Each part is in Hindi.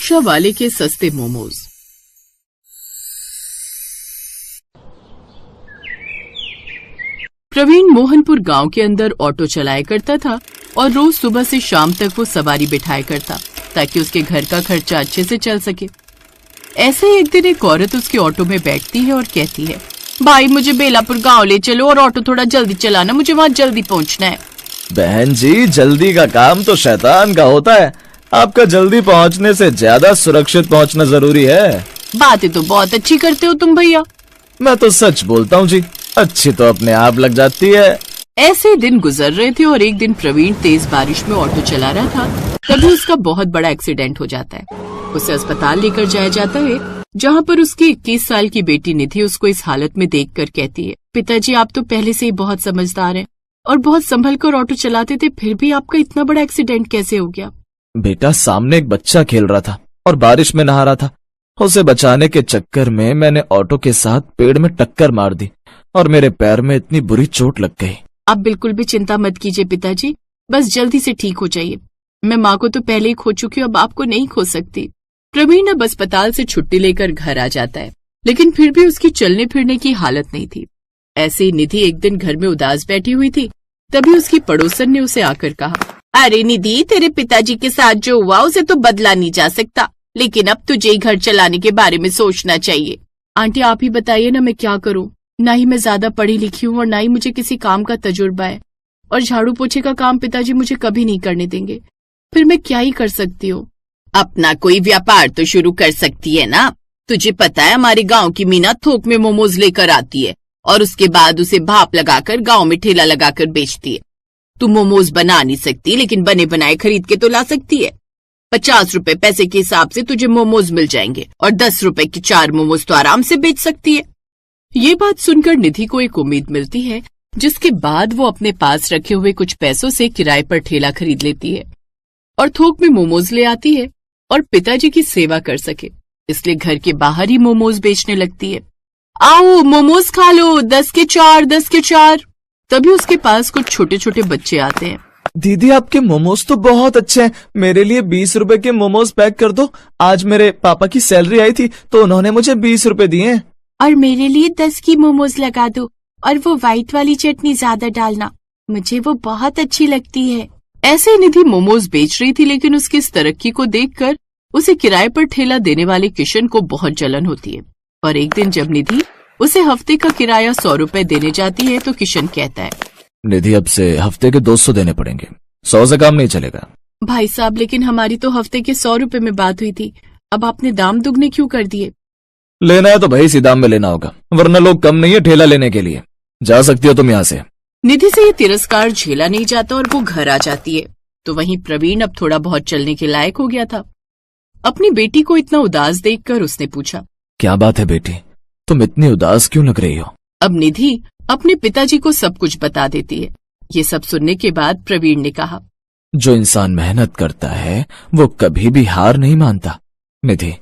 रिक्शा वाले के सस्ते मोमोज। प्रवीण मोहनपुर गांव के अंदर ऑटो चलाया करता था और रोज सुबह से शाम तक वो सवारी बिठाया करता ताकि उसके घर का खर्चा अच्छे से चल सके। ऐसे ही एक दिन एक औरत उसके ऑटो में बैठती है और कहती है, भाई मुझे बेलापुर गांव ले चलो और ऑटो थोड़ा जल्दी चलाना, मुझे वहाँ जल्दी पहुँचना है। बहन जी, जल्दी का काम तो शैतान का होता है, आपका जल्दी पहुंचने से ज्यादा सुरक्षित पहुंचना जरूरी है। बातें तो बहुत अच्छी करते हो तुम भैया। मैं तो सच बोलता हूँ जी, अच्छी तो अपने आप लग जाती है। ऐसे दिन गुजर रहे थे और एक दिन प्रवीण तेज बारिश में ऑटो चला रहा था, तभी उसका बहुत बड़ा एक्सीडेंट हो जाता है। उसे अस्पताल लेकर जाया जाता है, जहाँ पर उसकी 21 साल की बेटी निधि उसको इस हालत में देखकर कहती है, पिताजी आप तो पहले से ही बहुत समझदार हैं और बहुत संभल कर ऑटो चलाते थे, फिर भी आपका इतना बड़ा एक्सीडेंट कैसे हो गया? बेटा, सामने एक बच्चा खेल रहा था और बारिश में नहा रहा था। उसे बचाने के चक्कर में मैंने ऑटो के साथ पेड़ में टक्कर मार दी और मेरे पैर में इतनी बुरी चोट लग गई। आप बिल्कुल भी चिंता मत कीजिए पिताजी, बस जल्दी से ठीक हो जाइए। मैं माँ को तो पहले ही खो चुकी हूँ, अब आपको नहीं खो सकती। प्रवीण अब अस्पताल से छुट्टी लेकर घर आ जाता है, लेकिन फिर भी उसकी चलने फिरने की हालत नहीं थी। ऐसे ही निधि एक दिन घर में उदास बैठी हुई थी, तभी उसकी पड़ोसन ने उसे आकर कहा, अरे निधि, तेरे पिताजी के साथ जो हुआ उसे तो बदला नहीं जा सकता, लेकिन अब तुझे घर चलाने के बारे में सोचना चाहिए। आंटी आप ही बताइए ना, मैं क्या करूं? ना ही मैं ज्यादा पढ़ी लिखी हूँ और ना ही मुझे किसी काम का तजुर्बा है, और झाड़ू पोछे का काम पिताजी मुझे कभी नहीं करने देंगे। फिर मैं क्या ही कर सकती हूँ? अपना कोई व्यापार तो शुरू कर सकती है ना। तुझे पता है हमारे गाँव की मीना थोक में मोमोज लेकर आती है और उसके बाद उसे भाप लगाकर गाँव में ठेला लगाकर बेचती है। तू मोमोज बना नहीं सकती, लेकिन बने बनाए खरीद के तो ला सकती है। 50 रुपए पैसे के हिसाब से तुझे मोमोज मिल जाएंगे और 10 रुपए के 4 मोमोज तो आराम से बेच सकती है। ये बात सुनकर निधि को एक उम्मीद मिलती है, जिसके बाद वो अपने पास रखे हुए कुछ पैसों से किराए पर ठेला खरीद लेती है और थोक में मोमोज ले आती है और पिताजी की सेवा कर सके, इसलिए घर के बाहर ही मोमोज बेचने लगती है। आओ मोमोज खा लो, 10 के 4, 10 के 4। तभी उसके पास कुछ छोटे छोटे बच्चे आते हैं। दीदी, आपके मोमोज तो बहुत अच्छे हैं, मेरे लिए 20 रुपए के मोमोज पैक कर दो। आज मेरे पापा की सैलरी आई थी तो उन्होंने मुझे 20 रुपए दिए। और मेरे लिए 10 की मोमोज लगा दो और वो व्हाइट वाली चटनी ज्यादा डालना, मुझे वो बहुत अच्छी लगती है। ऐसे निधि मोमोज बेच रही थी, लेकिन उसकी इस तरक्की को देखकर उसे किराए पर ठेला देने वाले किशन को बहुत जलन होती है। और एक दिन जब निधि उसे हफ्ते का किराया 100 रुपए देने जाती है तो किशन कहता है, निधि अब से हफ्ते के 200 देने पड़ेंगे, 100 से काम नहीं चलेगा। भाई साहब, लेकिन हमारी तो हफ्ते के 100 रुपए में बात हुई थी, अब आपने दाम दुगने क्यों कर दिए? लेना है तो भाई इसी दाम में लेना होगा, वरना लोग कम नहीं है ठेला लेने के लिए। जा सकती हो तुम यहाँ से। निधि से ये तिरस्कार झेला नहीं जाता और वो घर आ जाती है। तो वहीं प्रवीण अब थोड़ा बहुत चलने के लायक हो गया था। अपनी बेटी को इतना उदास देखकर उसने पूछा, क्या बात है बेटी, तुम इतनी उदास क्यों लग रही हो? अब निधि अपने पिताजी को सब कुछ बता देती है। ये सब सुनने के बाद प्रवीण ने कहा, जो इंसान मेहनत करता है वो कभी भी हार नहीं मानता। निधि,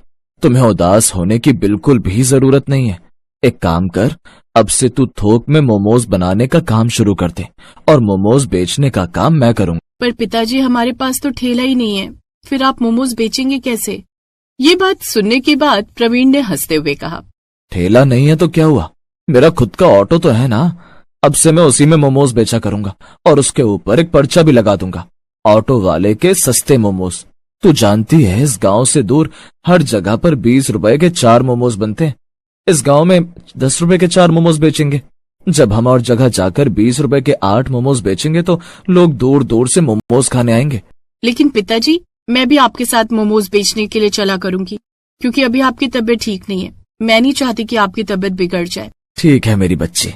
तुम्हें उदास होने की बिल्कुल भी जरूरत नहीं है। एक काम कर, अब से तू थोक में मोमोज बनाने का काम शुरू कर दे और मोमोज बेचने का काम मैं करूंगा। पर पिताजी, हमारे पास तो ठेला ही नहीं है, फिर आप मोमोज बेचेंगे कैसे? ये बात सुनने के बाद प्रवीण ने हंसते हुए कहा, ठेला नहीं है तो क्या हुआ, मेरा खुद का ऑटो तो है ना। अब से मैं उसी में मोमोज बेचा करूंगा और उसके ऊपर एक पर्चा भी लगा दूंगा, ऑटो वाले के सस्ते मोमोज। तू जानती है इस गांव से दूर हर जगह पर 20 रुपए के 4 मोमोज बनते हैं। इस गांव में 10 रुपए के 4 मोमोज बेचेंगे। जब हम और जगह जाकर 20 रुपए के 8 मोमोज बेचेंगे तो लोग दूर दूर से मोमोज खाने आएंगे। लेकिन पिताजी, मैं भी आपके साथ मोमोज बेचने के लिए चला करूंगी, क्योंकि अभी आपकी तबीयत ठीक नहीं है। मैं नहीं चाहती कि आपकी तबीयत बिगड़ जाए। ठीक है मेरी बच्ची,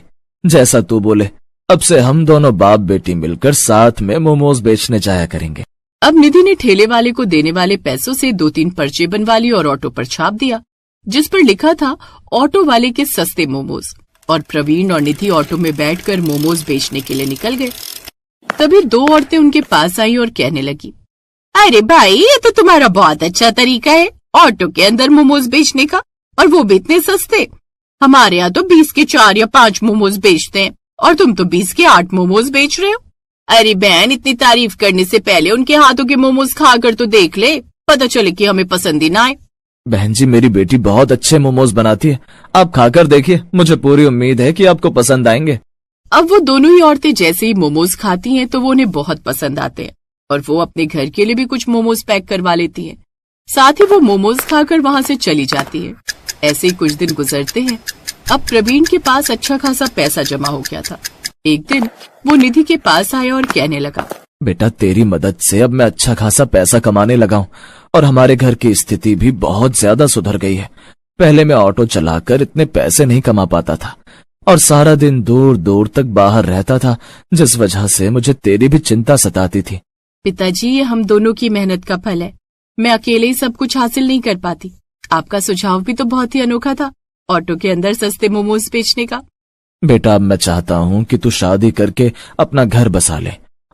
जैसा तू बोले। अब से हम दोनों बाप बेटी मिलकर साथ में मोमोज बेचने जाया करेंगे। अब निधि ने ठेले वाले को देने वाले पैसों से 2-3 पर्चे बनवा ली और ऑटो पर छाप दिया, जिस पर लिखा था ऑटो वाले के सस्ते मोमोज। और प्रवीण और निधि ऑटो में बैठकर मोमोज बेचने के लिए निकल गए। तभी 2 औरतें उनके पास आई और कहने लगी, अरे भाई, ये तो तुम्हारा बहुत अच्छा तरीका है ऑटो के अंदर मोमोज बेचने का, और वो भी इतने सस्ते। हमारे यहाँ तो 20 के 4 या 5 मोमोज बेचते हैं और तुम तो 20 के 8 मोमोज बेच रहे हो। अरे बहन, इतनी तारीफ करने से पहले उनके हाथों के मोमोज खाकर तो देख ले, पता चले कि हमें पसंद ही ना आए। बहन जी, मेरी बेटी बहुत अच्छे मोमोज बनाती है, आप खाकर देखिए, मुझे पूरी उम्मीद है कि आपको पसंद आएंगे। अब वो दोनों ही औरतें जैसे ही मोमोज खाती हैं तो वो उन्हें बहुत पसंद आते हैं और वो अपने घर के लिए भी कुछ मोमोज पैक करवा लेती हैं। साथ ही वो मोमोज खाकर वहां से चली जाती है। ऐसे ही कुछ दिन गुजरते हैं। अब प्रवीण के पास अच्छा खासा पैसा जमा हो गया था। एक दिन वो निधि के पास आया और कहने लगा, बेटा, तेरी मदद से अब मैं अच्छा खासा पैसा कमाने लगा हूँ और हमारे घर की स्थिति भी बहुत ज्यादा सुधर गई है। पहले मैं ऑटो चलाकर इतने पैसे नहीं कमा पाता था और सारा दिन दूर दूर तक बाहर रहता था, जिस वजह से मुझे तेरी भी चिंता सताती थी। पिताजी, ये हम दोनों की मेहनत का फल है। मैं अकेले ही सब कुछ हासिल नहीं कर पाती। आपका सुझाव भी तो बहुत ही अनोखा था, ऑटो के अंदर सस्ते मोमोज बेचने का। बेटा, अब मैं चाहता हूँ कि तू शादी करके अपना घर बसा ले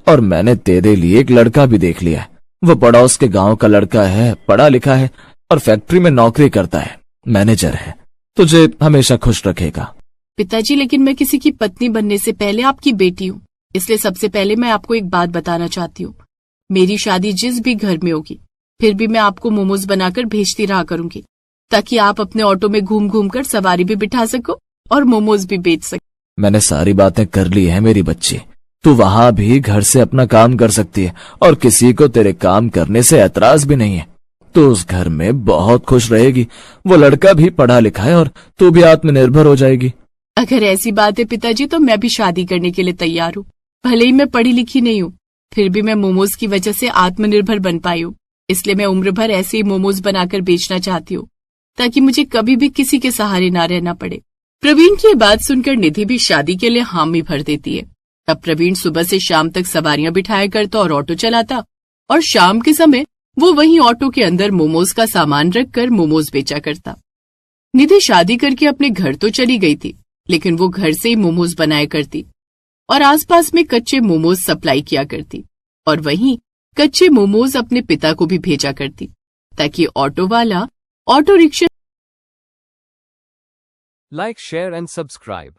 और मैंने तेरे लिए एक लड़का भी देख लिया है। वो पड़ोस के गांव का लड़का है, पढ़ा लिखा है और फैक्ट्री में नौकरी करता है, मैनेजर है, तुझे हमेशा खुश रखेगा। पिताजी, लेकिन मैं किसी की पत्नी बनने से पहले आपकी बेटी हूँ, इसलिए सबसे पहले मैं आपको एक बात बताना चाहती हूँ। मेरी शादी जिस भी घर में होगी, फिर भी मैं आपको मोमोज बनाकर भेजती रहा करूंगी, ताकि आप अपने ऑटो में घूम घूम कर सवारी भी बिठा सको और मोमोज भी बेच सको। मैंने सारी बातें कर ली है मेरी बच्ची, तू वहां भी घर से अपना काम कर सकती है और किसी को तेरे काम करने से ऐतराज भी नहीं है। तू उस घर में बहुत खुश रहेगी, वो लड़का भी पढ़ा लिखा है और तू भी आत्मनिर्भर हो जाएगी। अगर ऐसी बात है पिताजी, तो मैं भी शादी करने के लिए तैयार हूँ। भले ही मैं पढ़ी लिखी नहीं हूँ, फिर भी मैं मोमोज की वजह से आत्मनिर्भर बन पाई हूँ। इसलिए मैं उम्र भर ऐसे ही मोमोज बनाकर बेचना चाहती हूँ, ताकि मुझे कभी भी किसी के सहारे ना रहना पड़े। प्रवीण की ये बात सुनकर निधि भी शादी के लिए हामी भर देती है। अब प्रवीण सुबह से शाम तक सवारियां बिठाया करता और ऑटो चलाता और शाम के समय वो वहीं ऑटो के अंदर मोमोज का सामान रखकर मोमोज बेचा करता। निधि शादी करके अपने घर तो चली गई थी, लेकिन वो घर से ही मोमोज बनाया करती और आसपास में कच्चे मोमोज सप्लाई किया करती और वहीं कच्चे मोमोज अपने पिता को भी भेजा करती, ताकि ऑटो वाला auto rickshaw. Like, share and subscribe.